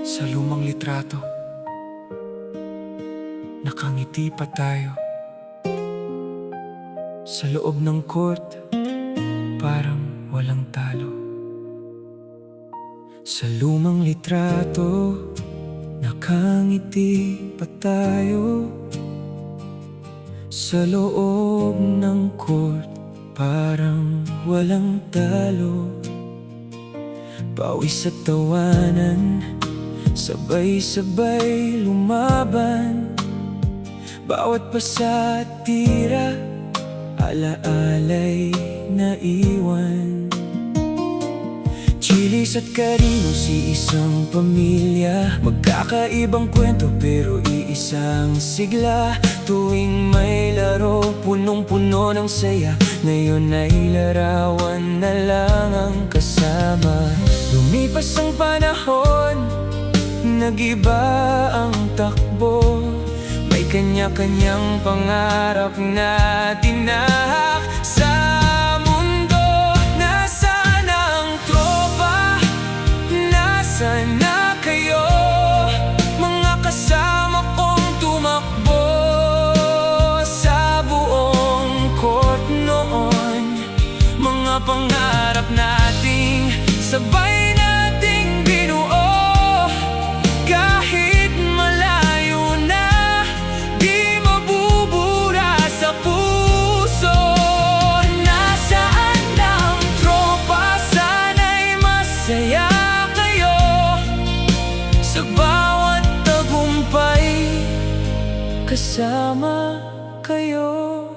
Sa lumang litrato, nakangiti pa tayo. Sa loob ng court, parang walang talo. Sa lumang litrato, nakangiti pa tayo. Sa loob ng court, parang walang talo. Pawis at tawanan, sabay-sabay lumaban. Bawat pasa at tira, alaalay na iwan. Chilis at Carinos, isang pamilya. Magkakaibang kwento pero iisang sigla. Tuwing may laro, punong-puno ng saya. Ngayon ay larawan na lang ang kasama. Lumipas ang panahon, nag-iba ang takbo. May kanya-kanyang pangarap na tinahak sa mundo. Nasaan ang tropa? Nasaan na kayo? Mga kasama kong tumakbo sa buong court noon. Mga pangarap nating sabay nating binuo. Kahit malayo na, di mabubura sa puso. Nasaan ang tropa? Sana'y masaya kayo. Sa bawat tagumpay, kasama kayo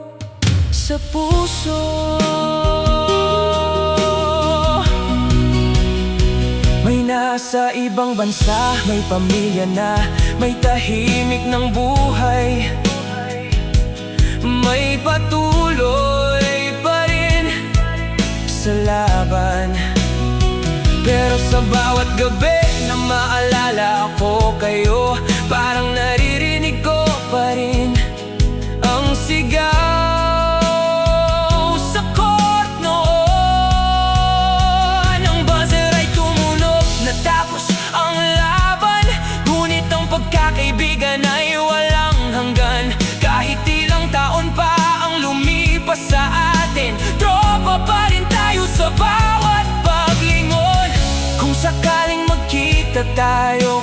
sa puso. Sa ibang bansa, may pamilya na, may tahimik ng buhay. May patuloy pa rin sa laban. Pero sa bawat gabi na maalala ako kayo, parang naririnig ko pa rin ang sigaw. Pagkakaibigan ay walang hanggan. Kahit ilang taon pa ang lumipas sa atin, tropa pa rin tayo sa bawat paglingon. Kung sakaling magkita tayo